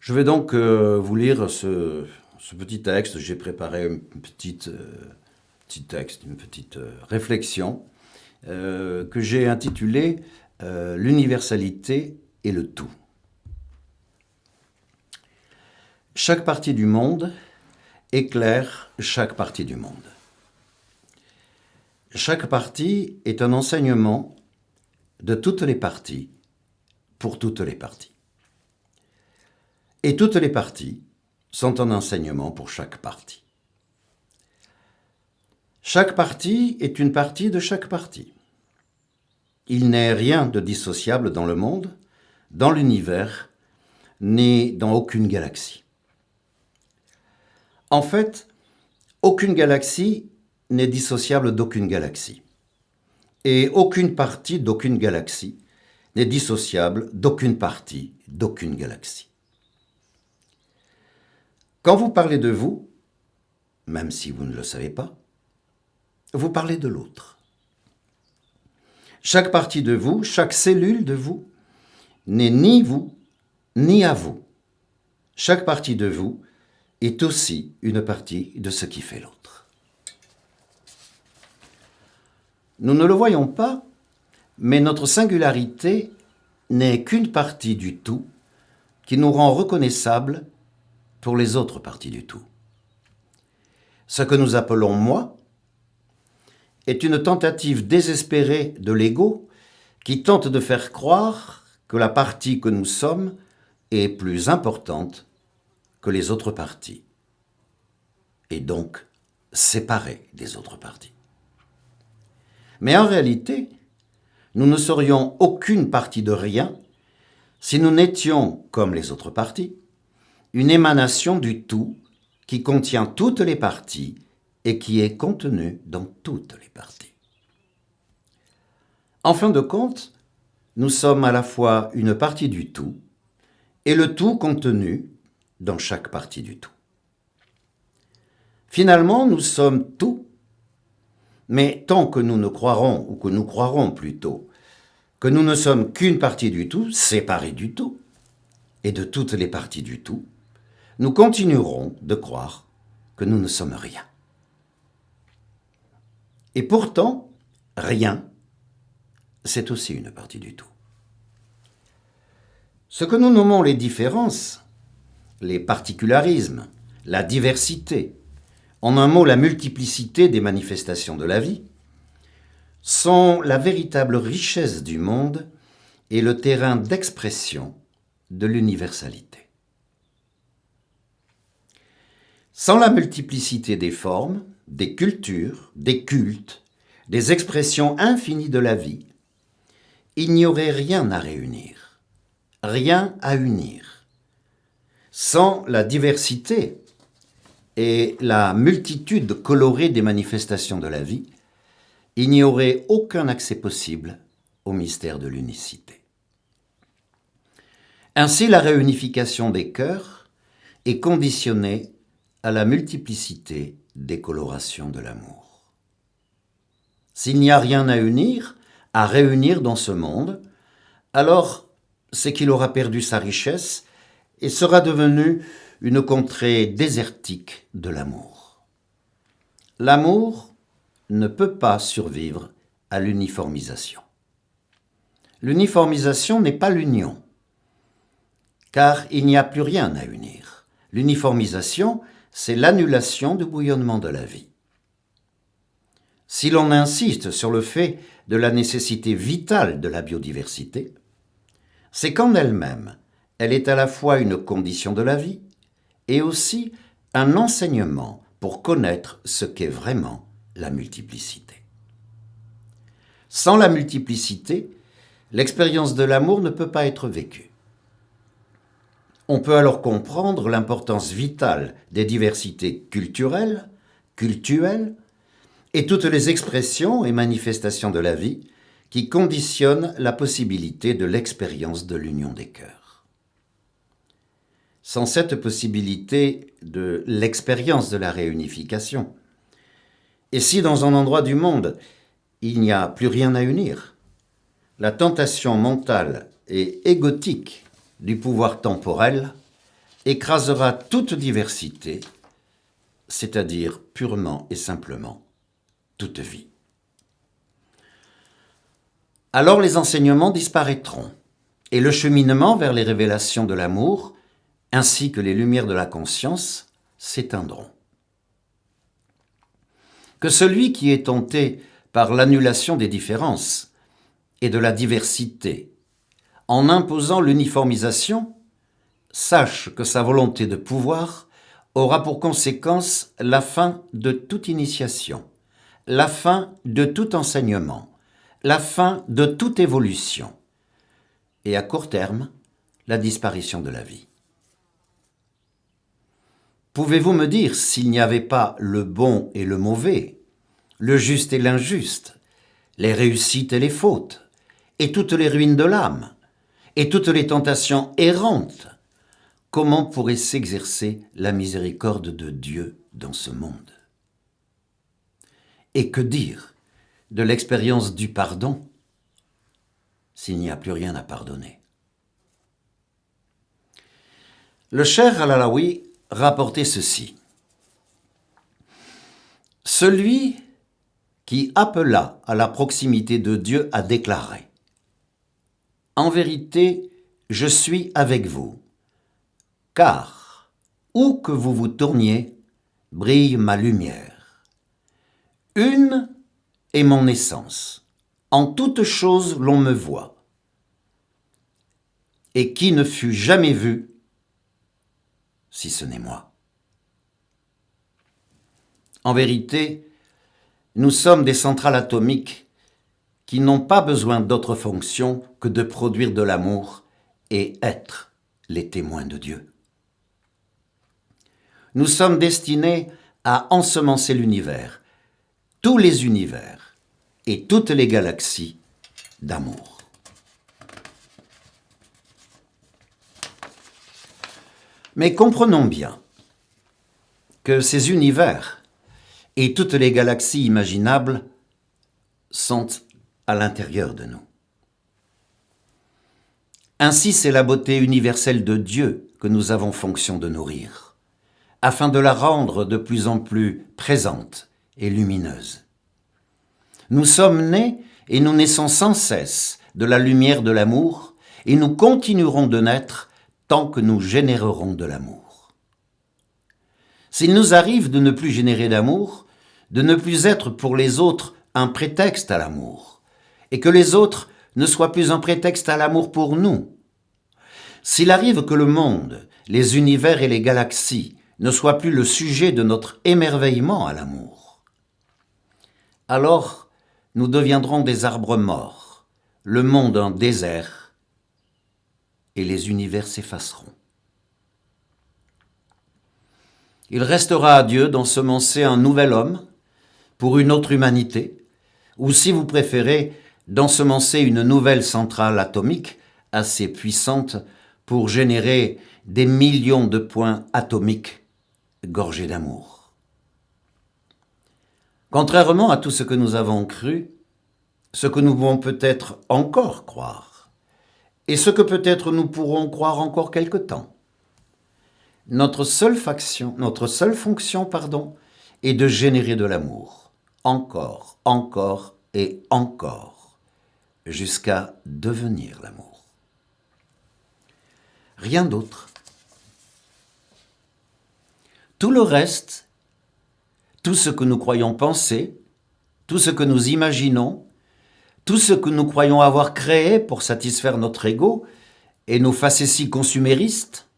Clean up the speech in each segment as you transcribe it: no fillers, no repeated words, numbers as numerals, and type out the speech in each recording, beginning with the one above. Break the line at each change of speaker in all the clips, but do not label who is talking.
Je vais donc vous lire ce petit texte. J'ai préparé petit texte, une petite réflexion que j'ai intitulé L'universalité et le tout. Chaque partie du monde éclaire chaque partie du monde. Chaque partie est un enseignement de toutes les parties pour toutes les parties. Et toutes les parties sont un enseignement pour chaque partie. Chaque partie est une partie de chaque partie. Il n'est rien de dissociable dans le monde, dans l'univers, ni dans aucune galaxie. En fait, aucune galaxie n'est dissociable d'aucune galaxie. Et aucune partie d'aucune galaxie n'est dissociable d'aucune partie d'aucune galaxie. Quand vous parlez de vous, même si vous ne le savez pas, vous parlez de l'autre. Chaque partie de vous, chaque cellule de vous, n'est ni vous, ni à vous. Chaque partie de vous est aussi une partie de ce qui fait l'autre. Nous ne le voyons pas, mais notre singularité n'est qu'une partie du tout qui nous rend reconnaissables pour les autres parties du tout. Ce que nous appelons moi est une tentative désespérée de l'ego qui tente de faire croire que la partie que nous sommes est plus importante que les autres parties, et donc séparée des autres parties. Mais en réalité, nous ne serions aucune partie de rien si nous n'étions, comme les autres parties, une émanation du tout qui contient toutes les parties et qui est contenu dans toutes les parties. En fin de compte, nous sommes à la fois une partie du tout et le tout contenu dans chaque partie du tout. Finalement, nous sommes tout, mais tant que nous ne croirons, ou que nous croirons plutôt, que nous ne sommes qu'une partie du tout, séparée du tout, et de toutes les parties du tout, nous continuerons de croire que nous ne sommes rien. Et pourtant, rien, c'est aussi une partie du tout. Ce que nous nommons les différences, les particularismes, la diversité, en un mot la multiplicité des manifestations de la vie, sont la véritable richesse du monde et le terrain d'expression de l'universalité. Sans la multiplicité des formes, des cultures, des cultes, des expressions infinies de la vie, il n'y aurait rien à réunir, rien à unir. Sans la diversité et la multitude colorée des manifestations de la vie, il n'y aurait aucun accès possible au mystère de l'unicité. Ainsi, la réunification des cœurs est conditionnée à la multiplicité des colorations de l'amour. S'il n'y a rien à unir, à réunir dans ce monde, alors c'est qu'il aura perdu sa richesse et sera devenu une contrée désertique de l'amour. L'amour ne peut pas survivre à l'uniformisation. L'uniformisation n'est pas l'union, car il n'y a plus rien à unir. L'uniformisation, c'est l'annulation du bouillonnement de la vie. Si l'on insiste sur le fait de la nécessité vitale de la biodiversité, c'est qu'en elle-même, elle est à la fois une condition de la vie et aussi un enseignement pour connaître ce qu'est vraiment la multiplicité. Sans la multiplicité, l'expérience de l'amour ne peut pas être vécue. On peut alors comprendre l'importance vitale des diversités culturelles, cultuelles, et toutes les expressions et manifestations de la vie qui conditionnent la possibilité de l'expérience de l'union des cœurs. Sans cette possibilité de l'expérience de la réunification, et si dans un endroit du monde il n'y a plus rien à unir, la tentation mentale et égotique du pouvoir temporel écrasera toute diversité, c'est-à-dire purement et simplement toute vie. Alors les enseignements disparaîtront, et le cheminement vers les révélations de l'amour, ainsi que les lumières de la conscience, s'éteindront. Que celui qui est tenté par l'annulation des différences et de la diversité, en imposant l'uniformisation, sache que sa volonté de pouvoir aura pour conséquence la fin de toute initiation, la fin de tout enseignement, la fin de toute évolution, et à court terme, la disparition de la vie. Pouvez-vous me dire s'il n'y avait pas le bon et le mauvais, le juste et l'injuste, les réussites et les fautes, et toutes les ruines de l'âme, et toutes les tentations errantes, comment pourrait s'exercer la miséricorde de Dieu dans ce monde? Et que dire de l'expérience du pardon s'il n'y a plus rien à pardonner? Le Cheikh Al-Alaoui rapportait ceci. Celui qui appela à la proximité de Dieu a déclaré « En vérité, je suis avec vous, car où que vous vous tourniez, brille ma lumière. Une est mon essence, en toute chose l'on me voit, et qui ne fut jamais vu, si ce n'est moi. » En vérité, nous sommes des centrales atomiques qui n'ont pas besoin d'autre fonction que de produire de l'amour et être les témoins de Dieu. Nous sommes destinés à ensemencer l'univers, tous les univers et toutes les galaxies d'amour. Mais comprenons bien que ces univers et toutes les galaxies imaginables sont à l'intérieur de nous. Ainsi, c'est la beauté universelle de Dieu que nous avons fonction de nourrir, afin de la rendre de plus en plus présente et lumineuse. Nous sommes nés et nous naissons sans cesse de la lumière de l'amour, et nous continuerons de naître tant que nous générerons de l'amour. S'il nous arrive de ne plus générer d'amour, de ne plus être pour les autres un prétexte à l'amour, et que les autres ne soient plus un prétexte à l'amour pour nous. S'il arrive que le monde, les univers et les galaxies ne soient plus le sujet de notre émerveillement à l'amour, alors nous deviendrons des arbres morts, le monde un désert, et les univers s'effaceront. Il restera à Dieu d'ensemencer un nouvel homme pour une autre humanité, ou si vous préférez, d'ensemencer une nouvelle centrale atomique assez puissante pour générer des millions de points atomiques gorgés d'amour. Contrairement à tout ce que nous avons cru, ce que nous pouvons peut-être encore croire, et ce que peut-être nous pourrons croire encore quelque temps, notre seule fonction, est de générer de l'amour. Encore, encore et encore, jusqu'à devenir l'amour. Rien d'autre. Tout le reste, tout ce que nous croyons penser, tout ce que nous imaginons, tout ce que nous croyons avoir créé pour satisfaire notre ego et nos facéties consuméristes,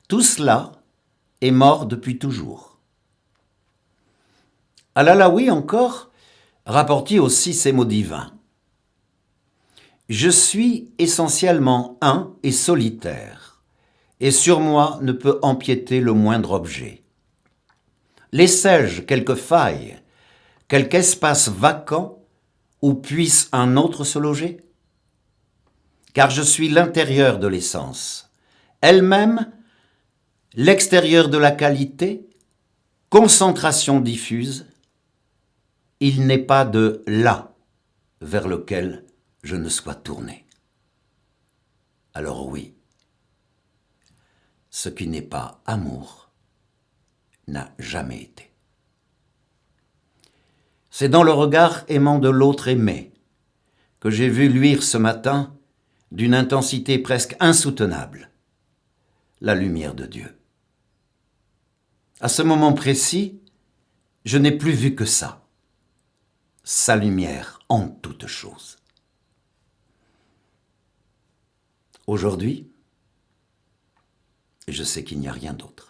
tout cela est mort depuis toujours. Al-Alaoui encore rapportait aussi ces mots divins. Je suis essentiellement un et solitaire, et sur moi ne peut empiéter le moindre objet. Laissais-je quelque faille, quelque espace vacant où puisse un autre se loger? Car je suis l'intérieur de l'essence, elle-même l'extérieur de la qualité, concentration diffuse. Il n'est pas de là vers lequel je ne sois tourné. Alors oui, ce qui n'est pas amour n'a jamais été. C'est dans le regard aimant de l'autre aimé que j'ai vu luire ce matin, d'une intensité presque insoutenable, la lumière de Dieu. À ce moment précis, je n'ai plus vu que ça, sa lumière en toutes choses. Aujourd'hui, je sais qu'il n'y a rien d'autre.